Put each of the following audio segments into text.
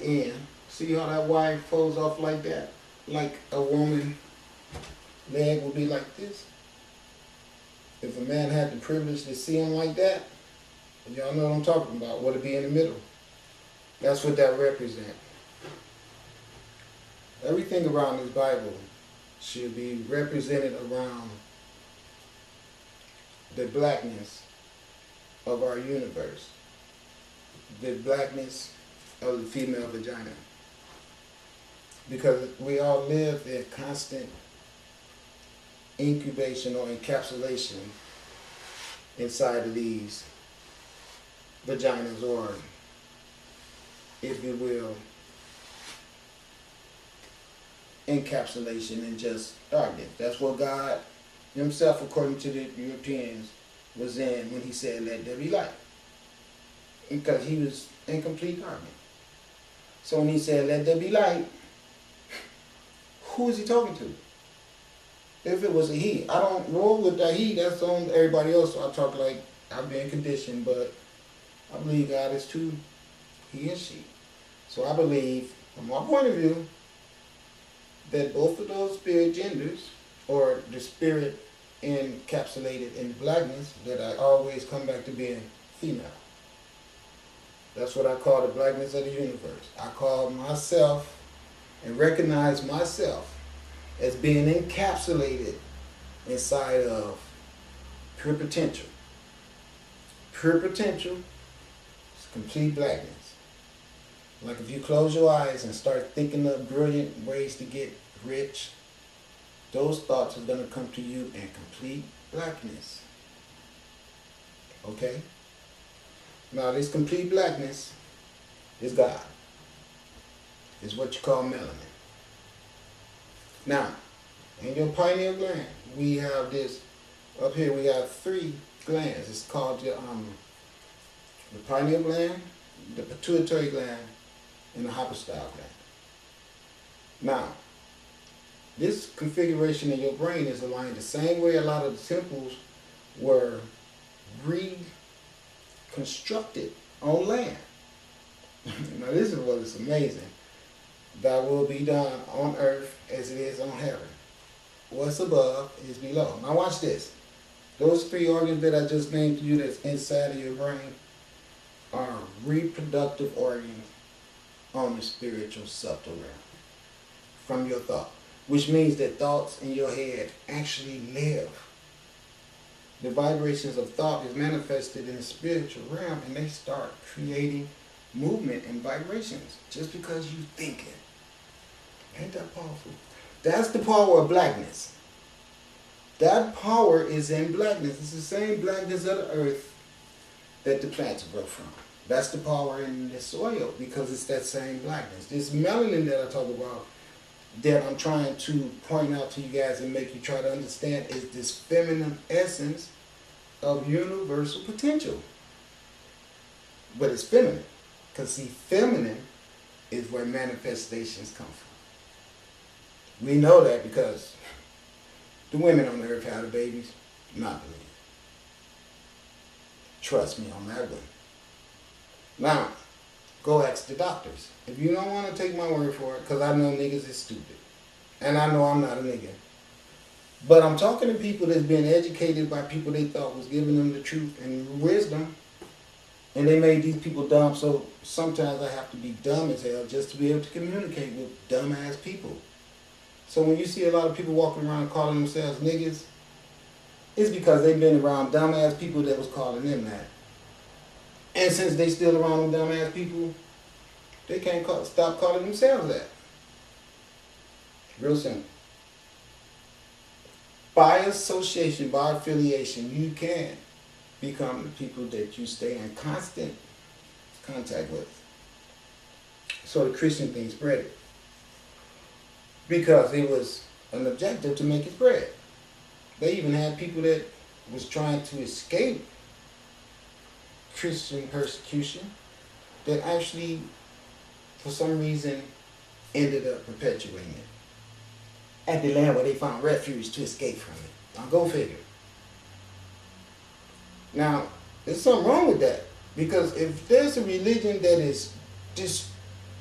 end. See how that Y folds off like that? Like a woman leg would be like this. If a man had the privilege to see him like that, y'all know what I'm talking about, would it be in the middle? That's what that represents. Everything around this Bible should be represented around the blackness of our universe. The blackness of the female vagina. Because we all live in constant incubation or encapsulation inside of these vaginas, or, if you will, encapsulation and just darkness. That's what God himself, according to the Europeans, was in when he said, let there be light. Because he was in complete darkness. So when he said, let there be light, who is he talking to? If it was a he, I don't roll with that he, that's on everybody else. So I talk like I've been conditioned, but I believe God is two, he and she. So I believe, from my point of view, that both of those spirit genders, or the spirit encapsulated in blackness, that I always come back to being female. That's what I call the blackness of the universe. I call myself and recognize myself as being encapsulated inside of pure potential. Pure potential is complete blackness. Like if you close your eyes and start thinking of brilliant ways to get rich, those thoughts are going to come to you in complete blackness. Okay? Now this complete blackness is God. It's what you call melanin. Now, in your pineal gland, we have this, up here we have 3 glands. It's called the pineal gland, the pituitary gland, and the hypostyle gland. Now, this configuration in your brain is aligned the same way a lot of the temples were reconstructed on land. Now this is what is amazing. Thy will be done on earth as it is on heaven. What's above is below. Now watch this. Those 3 organs that I just named to you that's inside of your brain are reproductive organs on the spiritual subtle realm from your thought. Which means that thoughts in your head actually live. The vibrations of thought is manifested in the spiritual realm, and they start creating movement and vibrations just because you think it. Ain't that powerful? That's the power of blackness. That power is in blackness. It's the same blackness of the earth that the plants grow from. That's the power in the soil, because it's that same blackness. This melanin that I talk about, that I'm trying to point out to you guys and make you try to understand, is this feminine essence of universal potential. But it's feminine. Because see, feminine is where manifestations come from. We know that because the women on the earth have the babies. Not believe. Trust me on that one. Now, go ask the doctors. If you don't want to take my word for it, because I know niggas is stupid. And I know I'm not a nigga. But I'm talking to people that's been educated by people they thought was giving them the truth and wisdom. And they made these people dumb, so sometimes I have to be dumb as hell just to be able to communicate with dumb-ass people. So when you see a lot of people walking around calling themselves niggas, it's because they've been around dumb-ass people that was calling them that. And since they still around them dumb-ass people, they can't stop calling themselves that. Real simple. By association, by affiliation, you can become the people that you stay in constant contact with. So the Christian thing spread it. Because it was an objective to make it spread. They even had people that was trying to escape Christian persecution that actually, for some reason, ended up perpetuating it at the land where they found refuge to escape from it. Now go figure. Now, there's something wrong with that. Because if there's a religion that is just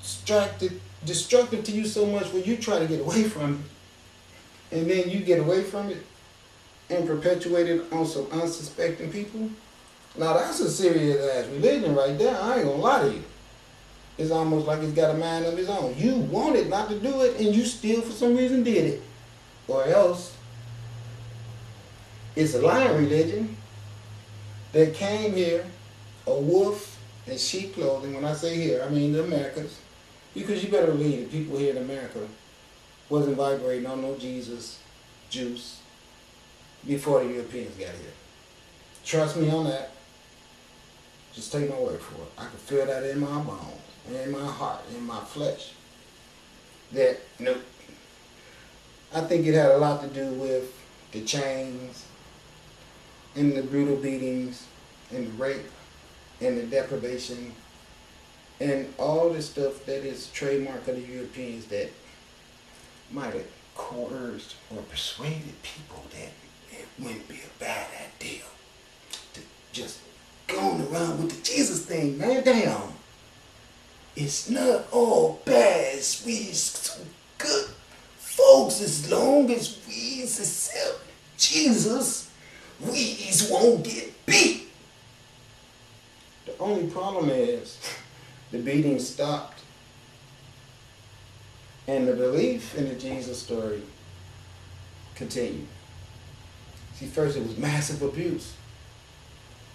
destructive to you so much where you try to get away from it, and then you get away from it and perpetuate it on some unsuspecting people. Now that's a serious ass religion right there. I ain't gonna lie to you. It's almost like it's got a mind of its own. You wanted not to do it, and you still for some reason did it. Or else, it's a lion religion that came here, a wolf in sheep clothing. When I say here, I mean the Americas. Because you better believe the people here in America wasn't vibrating on no Jesus juice before the Europeans got here. Trust me on that. Just take my word for it. I can feel that in my bones, in my heart, in my flesh. That, nope. I think it had a lot to do with the chains and the brutal beatings and the rape and the deprivation and all the stuff that is trademark of the Europeans that might have coerced or persuaded people that it wouldn't be a bad idea to just going around with the Jesus thing, man. Damn. It's not all bad. We so good folks as long as we accept Jesus, we won't get beat. The only problem is the beating stopped and the belief in the Jesus story continued. See, first it was massive abuse.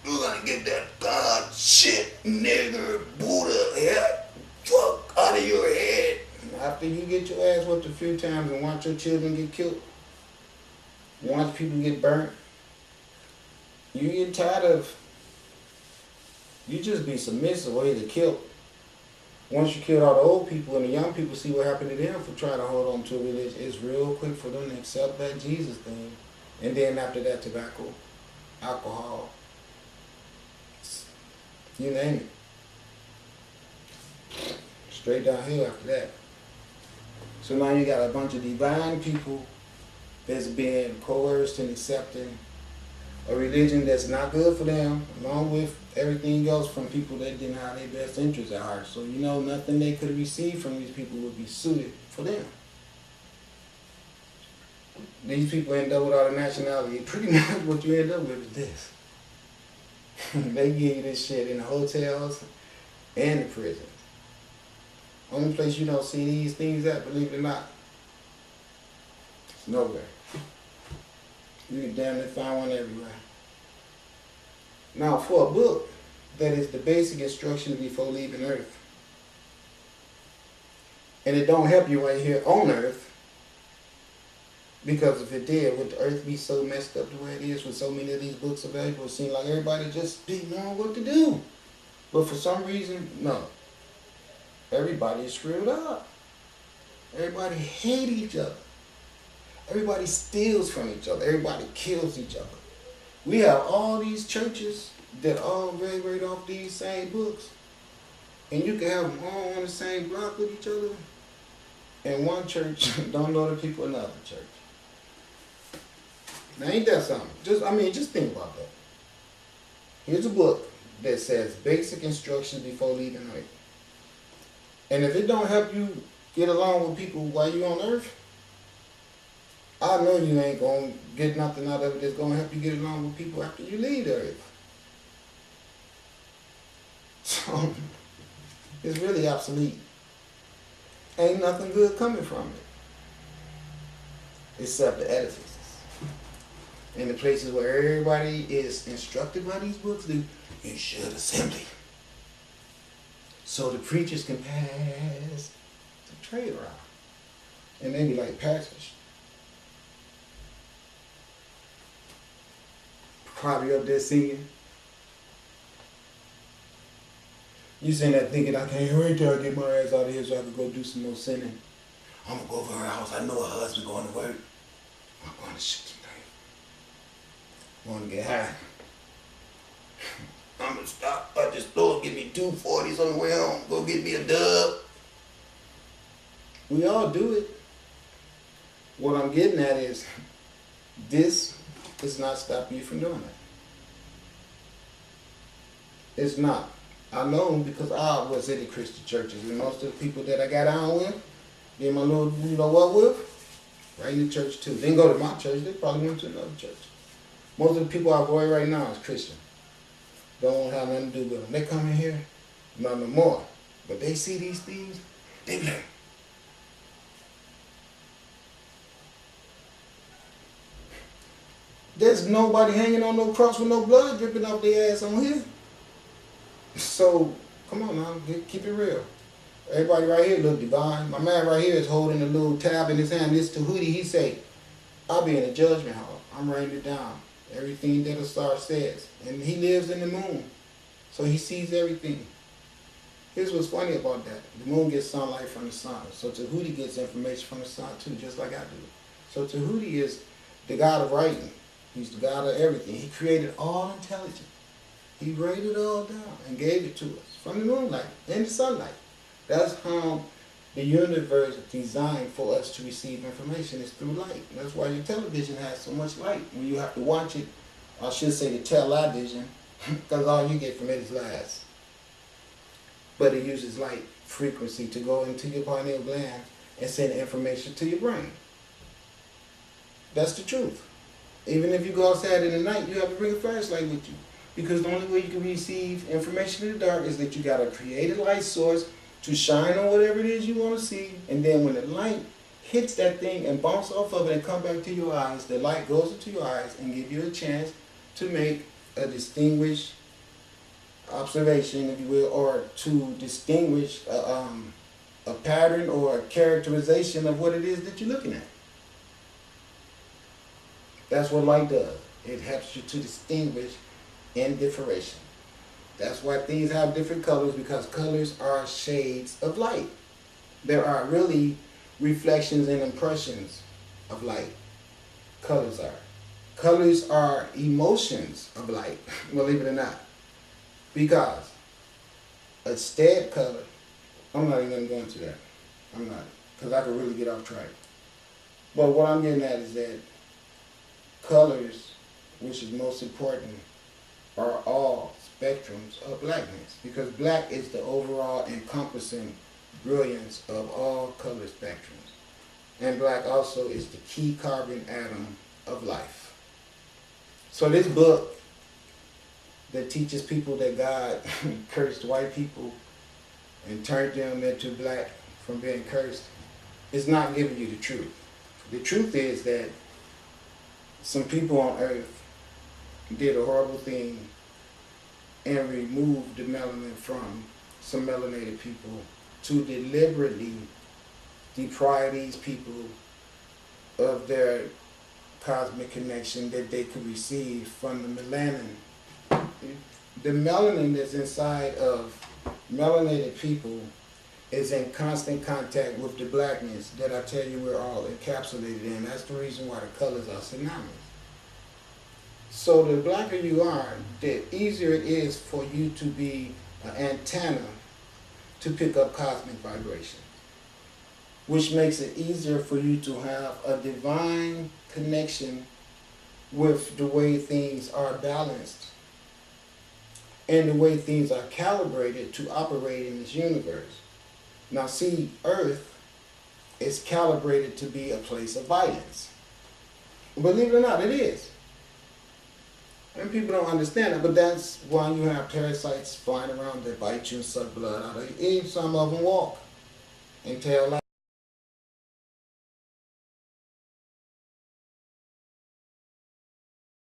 You gotta get that God shit, nigger, Buddha, head, fuck out of your head. After you get your ass whipped a few times and watch your children get killed, watch people get burnt, you get tired of, you just be submissive or either killed. Once you kill all the old people and the young people see what happened to them for trying to hold on to a religion, it's real quick for them to accept that Jesus thing. And then after that, tobacco, alcohol, you name it. Straight downhill after that. So now you got a bunch of divine people that's being coerced and accepting a religion that's not good for them, along with everything else from people that didn't have their best interests at heart. So you know nothing they could receive from these people would be suited for them. These people end up without a nationality. Pretty much what you end up with is this. They give you this shit in the hotels and the prisons. Only place you don't see these things at, believe it or not, it's nowhere. You can damn near find one everywhere. Now, for a book that is the basic instructions before leaving Earth, and it don't help you right here on Earth, because if it did, would the Earth be so messed up the way it is with so many of these books available? It seems like everybody just didn't know what to do. But for some reason, no. Everybody is screwed up. Everybody hate each other. Everybody steals from each other. Everybody kills each other. We have all these churches that all graduate off these same books. And you can have them all on the same block with each other. And one church don't know the people in another church. Now ain't that something? Just think about that. Here's a book that says basic instructions before leaving Earth. And if it don't help you get along with people while you're on Earth, I know you ain't going to get nothing out of it that's going to help you get along with people after you leave the Earth. So, it's really obsolete. Ain't nothing good coming from it. Except the edifices. And the places where everybody is instructed by these books, you should assembly. So the preachers can pass the trade around. And they be like pastors. Probably up there singing. You sitting there thinking, I can't wait till I get my ass out of here so I can go do some more sinning. I'm going to go over her house. I know her husband going to work. I'm going to shoot some things. I'm going to get high. I'm going to stop at the store, get me 2 40s on the way home. Go get me a dub. We all do it. What I'm getting at is, this does not stop you from doing it. It's not. I know them because I was in the Christian churches, and most of the people that I got on with, did my little, you know what with, right in the church too. Didn't go to my church, they probably went to another church. Most of the people I avoid right now is Christian. Don't want to have nothing to do with them. They come in here, not no more. But they see these things, they be like, there's nobody hanging on no cross with no blood dripping off their ass on here. So, come on now, keep it real. Everybody right here look divine. My man right here is holding a little tab in his hand. This Tahuti, he say, I'll be in the judgment hall. I'm writing it down. Everything that ASAR says. And he lives in the moon. So he sees everything. Here's what's funny about that. The moon gets sunlight from the sun. So Tahuti gets information from the sun too, just like I do. So Tahuti is the god of writing. He's the god of everything. He created all intelligence. He wrote it all down and gave it to us from the moonlight and the sunlight. That's how the universe is designed for us to receive information is through light. And that's why your television has so much light. When you have to watch it, I should say the television, because all you get from it is lies. But it uses light frequency to go into your pineal gland and send information to your brain. That's the truth. Even if you go outside in the night, you have to bring a flashlight with you. Because the only way you can receive information in the dark is that you got to create a light source to shine on whatever it is you want to see. And then when the light hits that thing and bounce off of it and come back to your eyes, the light goes into your eyes and give you a chance to make a distinguished observation, if you will, or to distinguish a pattern or a characterization of what it is that you're looking at. That's what light does. It helps you to distinguish in differentiation. That's why things have different colors, because colors are shades of light. There are really reflections and impressions of light. Colors are. Colors are emotions of light, believe it or not. Because a stead color, I'm not even going to go into that. I'm not, because I could really get off track. But what I'm getting at is that colors, which is most important, are all spectrums of blackness, because black is the overall encompassing brilliance of all color spectrums. And black also is the key carbon atom of life. So this book that teaches people that God cursed white people and turned them into black from being cursed is not giving you the truth. The truth is that some people on earth did a horrible thing and removed the melanin from some melanated people to deliberately deprive these people of their cosmic connection that they could receive from the melanin. The melanin that's inside of melanated people is in constant contact with the blackness that I tell you we're all encapsulated in. That's the reason why the colors are synonymous. So the blacker you are, the easier it is for you to be an antenna to pick up cosmic vibrations, which makes it easier for you to have a divine connection with the way things are balanced and the way things are calibrated to operate in this universe. Now see, Earth is calibrated to be a place of violence. Believe it or not, it is. And people don't understand it, but that's why you have parasites flying around that bite you and suck blood out of you. And some of them walk and tell lies.